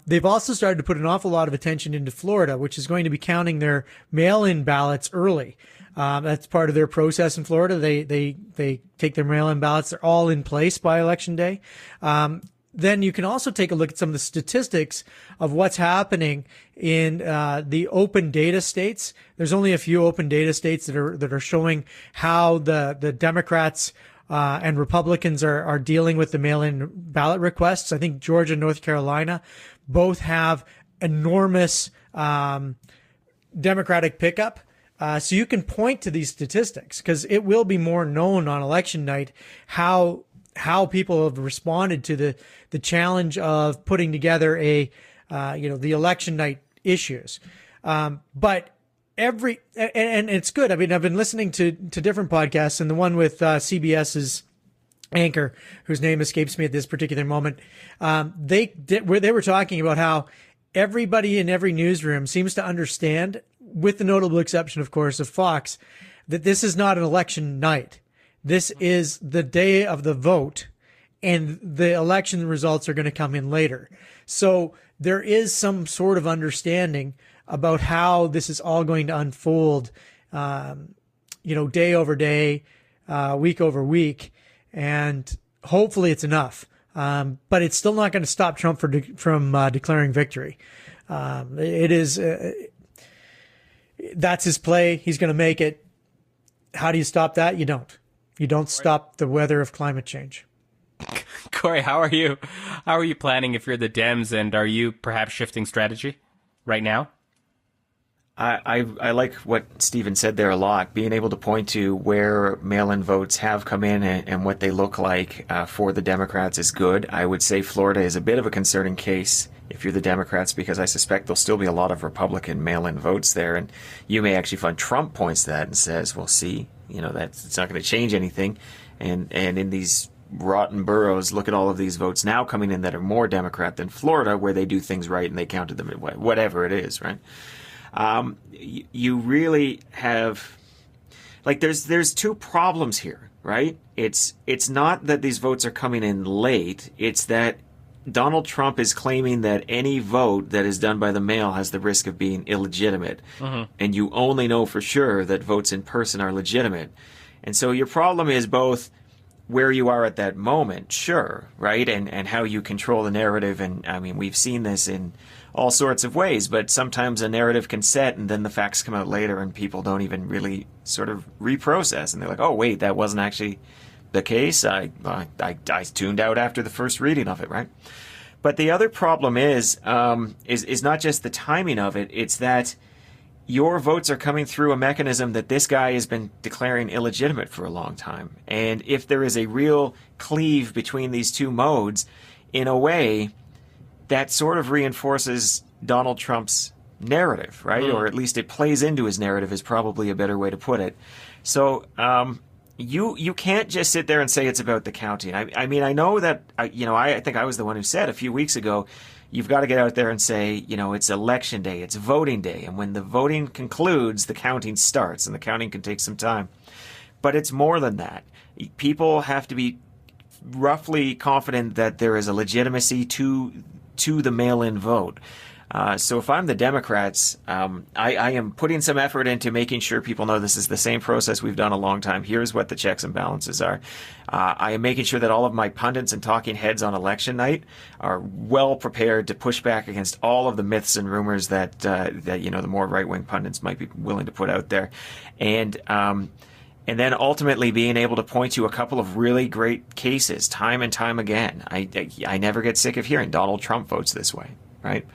They've also started to put an awful lot of attention into Florida, which is going to be counting their mail-in ballots early. That's part of their process in Florida. They take their mail-in ballots. They're all in place by election day. Then you can also take a look at some of the statistics of what's happening in the open data states. There's only a few open data states that are showing how the Democrats and Republicans are dealing with the mail-in ballot requests. I think Georgia and North Carolina both have enormous Democratic pickup. So you can point to these statistics because it will be more known on election night how people have responded to the challenge of putting together the election night issues. But and it's good. I mean, I've been listening to different podcasts, and the one with CBS's anchor, whose name escapes me at this particular moment, they were talking about how everybody in every newsroom seems to understand, with the notable exception, of course, of Fox, that this is not an election night. This is the day of the vote, and the election results are going to come in later. So there is some sort of understanding about how this is all going to unfold, day over day, week over week, and hopefully it's enough. But it's still not going to stop Trump from declaring victory. It is that's his play. He's going to make it. How do you stop that? You don't. You don't stop the weather of climate change. Corey, how are you? How are you planning if you're the Dems, and are you perhaps shifting strategy right now? I like what Stephen said there a lot. Being able to point to where mail-in votes have come in and what they look like for the Democrats is good. I would say Florida is a bit of a concerning case if you're the Democrats, because I suspect there'll still be a lot of Republican mail-in votes there. And you may actually find Trump points to that and says, well, see, it's not going to change anything. And in these rotten boroughs, look at all of these votes now coming in that are more Democrat than Florida, where they do things right and they counted them, whatever it is, right? You really have, there's two problems here, right? It's not that these votes are coming in late. It's that Donald Trump is claiming that any vote that is done by the mail has the risk of being illegitimate. Mm-hmm. And you only know for sure that votes in person are legitimate. And so your problem is both where you are at that moment, sure, right? And how you control the narrative. And I mean, we've seen this in all sorts of ways, but sometimes a narrative can set and then the facts come out later and people don't even really sort of reprocess. And they're like, oh, wait, that wasn't actually the case, I tuned out after the first reading of it, right? But the other problem is not just the timing of it, it's that your votes are coming through a mechanism that this guy has been declaring illegitimate for a long time. And if there is a real cleave between these two modes, in a way, that sort of reinforces Donald Trump's narrative, right? Or at least it plays into his narrative is probably a better way to put it. So you can't just sit there and say it's about the counting. I mean, I know that, I think I was the one who said a few weeks ago, you've got to get out there and say, it's election day, it's voting day. And when the voting concludes, the counting starts, and the counting can take some time. But it's more than that. People have to be roughly confident that there is a legitimacy to the mail-in vote. So if I'm the Democrats, I am putting some effort into making sure people know this is the same process we've done a long time. Here's what the checks and balances are. I am making sure that all of my pundits and talking heads on election night are well prepared to push back against all of the myths and rumors that the more right-wing pundits might be willing to put out there. And then ultimately being able to point to a couple of really great cases time and time again. I never get sick of hearing Donald Trump votes this way, right?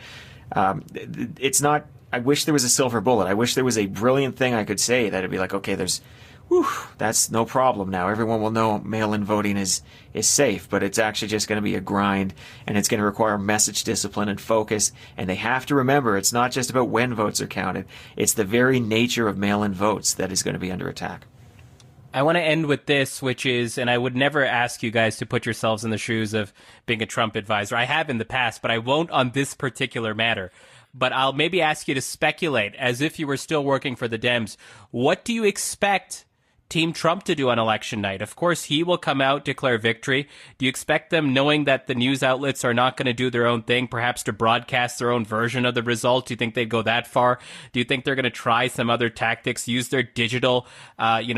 It's not, I wish there was a silver bullet. I wish there was a brilliant thing I could say that'd be like, okay, that's no problem now. Everyone will know mail-in voting is safe, but it's actually just going to be a grind, and it's going to require message discipline and focus. And they have to remember it's not just about when votes are counted. It's the very nature of mail-in votes that is going to be under attack. I want to end with this, which is, and I would never ask you guys to put yourselves in the shoes of being a Trump advisor. I have in the past, but I won't on this particular matter. But I'll maybe ask you to speculate, as if you were still working for the Dems. What do you expect Team Trump to do on election night? Of course, he will come out, declare victory. Do you expect them, knowing that the news outlets are not going to do their own thing, perhaps to broadcast their own version of the result? Do you think they'd go that far? Do you think they're going to try some other tactics, use their digital,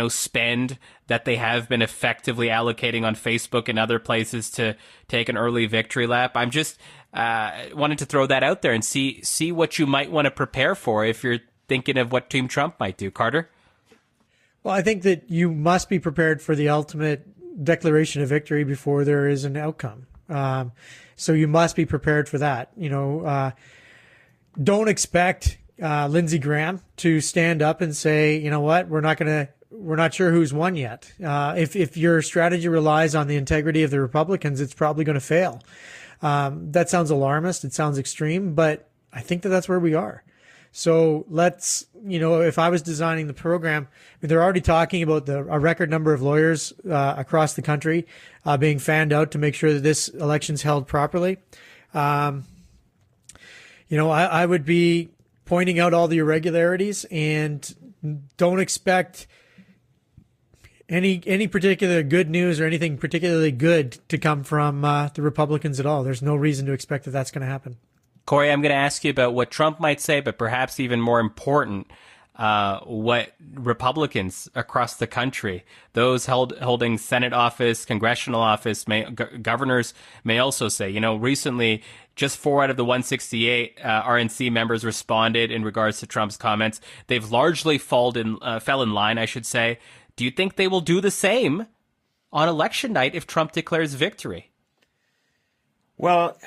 spend that they have been effectively allocating on Facebook and other places to take an early victory lap? I'm just wanted to throw that out there and see what you might want to prepare for if you're thinking of what Team Trump might do. Carter? Well, I think that you must be prepared for the ultimate declaration of victory before there is an outcome. So you must be prepared for that. Don't expect Lindsey Graham to stand up and say, you know what, we're not sure who's won yet. If your strategy relies on the integrity of the Republicans, it's probably going to fail. That sounds alarmist. It sounds extreme, but I think that that's where we are. So let's, if I was designing the program, they're already talking about a record number of lawyers across the country being fanned out to make sure that this election's held properly. I would be pointing out all the irregularities, and don't expect any particular good news or anything particularly good to come from the Republicans at all. There's no reason to expect that that's going to happen. Corey, I'm going to ask you about what Trump might say, but perhaps even more important, what Republicans across the country, those holding Senate office, congressional office, governors may also say. Recently, just 4 out of the 168 RNC members responded in regards to Trump's comments. They've largely fell in line, I should say. Do you think they will do the same on election night if Trump declares victory? Well,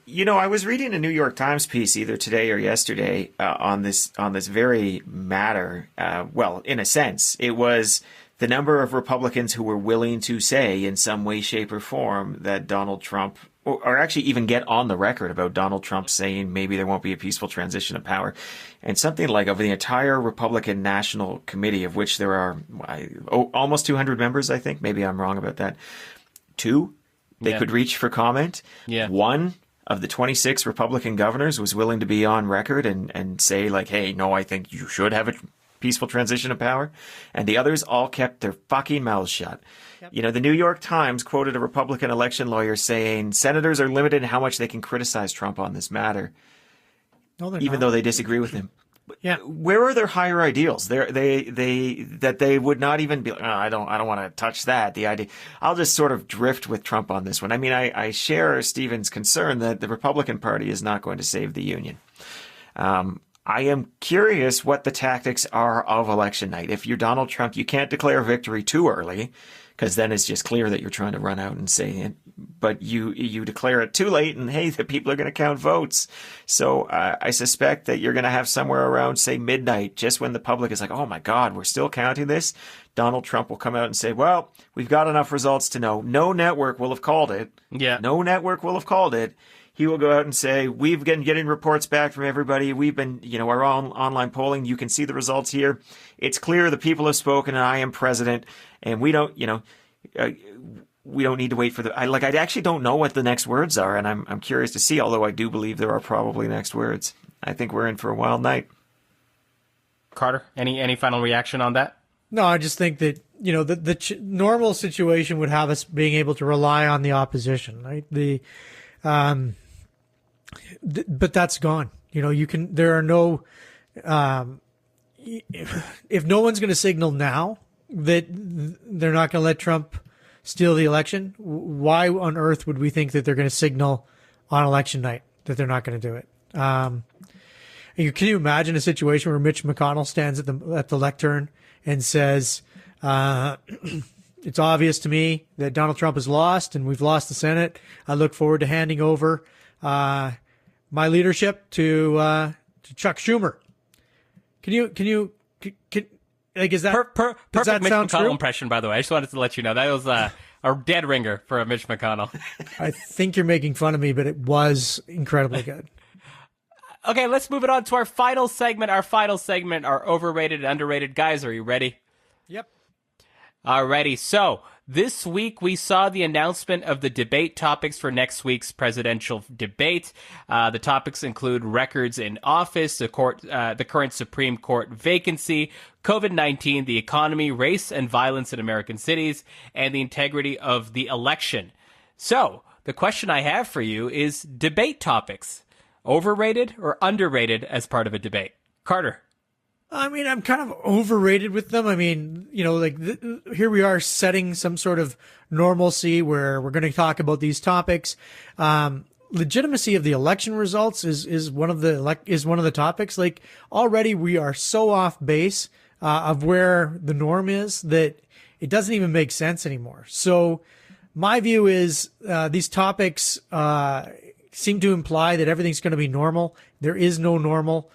I was reading a New York Times piece either today or yesterday on this very matter. Well, in a sense, it was the number of Republicans who were willing to say in some way, shape, or form that Donald Trump, or actually even get on the record about Donald Trump saying maybe there won't be a peaceful transition of power. And something like of the entire Republican National Committee, of which there are almost 200 members, I think. Maybe I'm wrong about that. 2? They could reach for comment. Yeah. 1 of the 26 Republican governors was willing to be on record and say, like, hey, no, I think you should have a peaceful transition of power. And the others all kept their fucking mouths shut. Yep. The New York Times quoted a Republican election lawyer saying senators are limited in how much they can criticize Trump on this matter, even though they disagree with him. Yeah, where are their higher ideals? They would not even be. I don't want to touch that. The idea. I'll just sort of drift with Trump on this one. I mean, I share Stephen's concern that the Republican Party is not going to save the union. I am curious what the tactics are of election night. If you're Donald Trump, you can't declare victory too early, because then it's just clear that you're trying to run out and say it. But you declare it too late, and hey, the people are going to count votes. So I suspect that you're going to have somewhere around, say, midnight, just when the public is like, oh my God, we're still counting this. Donald Trump will come out and say, well, we've got enough results to know. No network will have called it. Yeah. No network will have called it. He will go out and say, we've been getting reports back from everybody. We've been, our online polling. You can see the results here. It's clear the people have spoken and I am president. And we don't, we don't need to wait for I actually don't know what the next words are. And I'm curious to see, although I do believe there are probably next words. I think we're in for a wild night. Carter, any final reaction on that? No, I just think that, the normal situation would have us being able to rely on the opposition, right? But that's gone. There are no, if no one's going to signal now that they're not going to let Trump steal the election, why on earth would we think that they're going to signal on election night that they're not going to do it? Can you imagine a situation where Mitch McConnell stands at the lectern and says, it's obvious to me that Donald Trump has lost and we've lost the Senate. I look forward to handing over my leadership to Chuck Schumer. Is that perfect that Mitch sound McConnell true? impression? By the way, I just wanted to let you know that was a dead ringer for Mitch McConnell. I think you're making fun of me, but it was incredibly good. Okay, let's move it on to our final segment. Our overrated and underrated. Guys, are you ready? Yep. Alrighty, so this week we saw the announcement of the debate topics for next week's presidential debate. The topics include records in office, the current Supreme Court vacancy, COVID-19, the economy, race and violence in American cities, and the integrity of the election. So, the question I have for you is debate topics. Overrated or underrated as part of a debate? Carter. I mean, I'm kind of overrated with them. I mean, here we are setting some sort of normalcy where we're going to talk about these topics. Legitimacy of the election results is one of the topics. Like, already we are so off base of where the norm is that it doesn't even make sense anymore. So my view is these topics seem to imply that everything's going to be normal. There is no normal.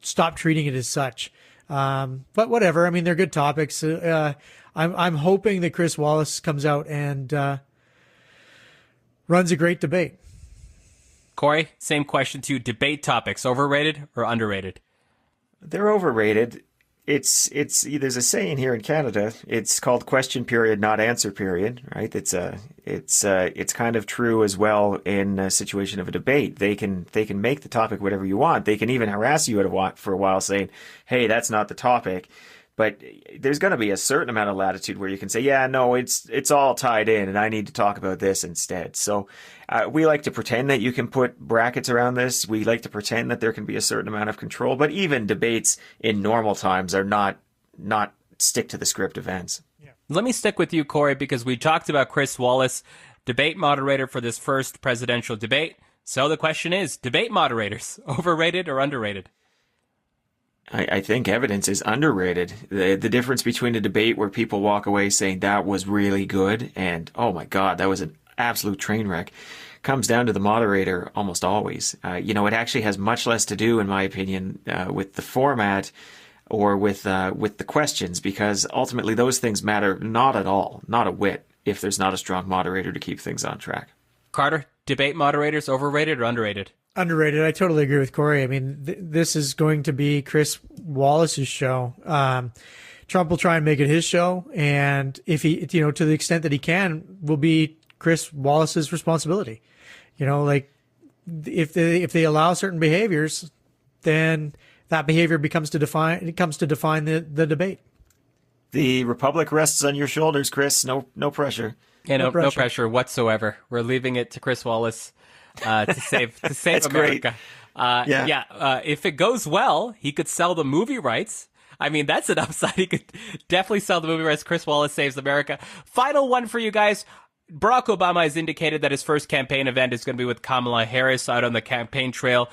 Stop treating it as such. But whatever. I mean, they're good topics. I'm hoping that Chris Wallace comes out and runs a great debate. Corey, same question to you. Debate topics, overrated or underrated? They're overrated. It's there's a saying here in Canada. It's called question period, not answer period, right? It's kind of true as well in a situation of a debate. They can make the topic whatever you want. They can even harass you for a while saying, "Hey, that's not the topic." But there's going to be a certain amount of latitude where you can say, "Yeah, no, it's all tied in, and I need to talk about this instead." So we like to pretend that you can put brackets around this. We like to pretend that there can be a certain amount of control. But even debates in normal times are not stick to the script events. Yeah. Let me stick with you, Corey, because we talked about Chris Wallace, debate moderator for this first presidential debate. So the question is, debate moderators, overrated or underrated? I think evidence is underrated. The difference between a debate where people walk away saying that was really good and, oh my God, that was an absolute train wreck, comes down to the moderator almost always. It actually has much less to do, in my opinion, with the format or with the questions, because ultimately those things matter not at all, not a whit, if there's not a strong moderator to keep things on track. Carter, debate moderators, overrated or underrated? Underrated. I totally agree with Corey. I mean, this is going to be Chris Wallace's show. Trump will try and make it his show, and if he, to the extent that he can, will be Chris Wallace's responsibility. If they allow certain behaviors, then that behavior comes to define the debate. The Republic rests on your shoulders, Chris. No pressure. Yeah, no pressure whatsoever. We're leaving it to Chris Wallace to save That's America. Great. If it goes well, he could sell the movie rights. I mean, that's an upside. He could definitely sell the movie rights. Chris Wallace saves America. Final one for you guys. Barack Obama has indicated that his first campaign event is going to be with Kamala Harris out on the campaign trail,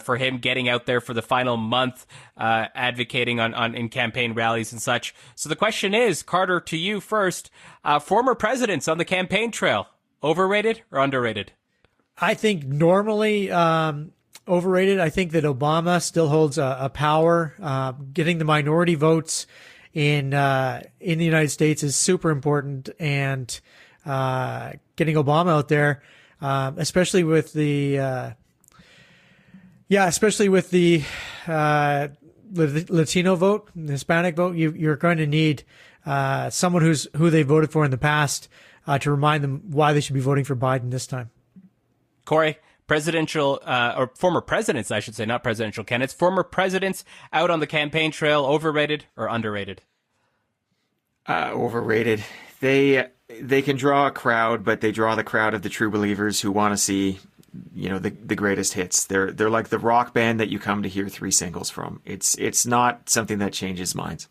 for him getting out there for the final month, advocating in campaign rallies and such. So the question is, Carter, to you first, former presidents on the campaign trail, overrated or underrated? I think normally overrated. I think that Obama still holds a power. Getting the minority votes in the United States is super important, and getting Obama out there, especially with the Latino vote, the Hispanic vote, you're going to need someone who they voted for in the past to remind them why they should be voting for Biden this time. Corey, presidential or former presidents, I should say, not presidential candidates, former presidents out on the campaign trail, overrated or underrated? Overrated. They can draw a crowd, but they draw the crowd of the true believers who want to see, the greatest hits. They're like the rock band that you come to hear 3 singles from. It's not something that changes minds.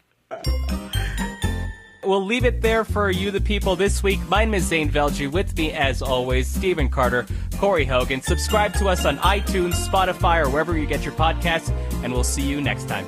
We'll leave it there for you, the people, this week. My name is Zain Velji. With me, as always, Stephen Carter, Corey Hogan. Subscribe to us on iTunes, Spotify, or wherever you get your podcasts, and we'll see you next time.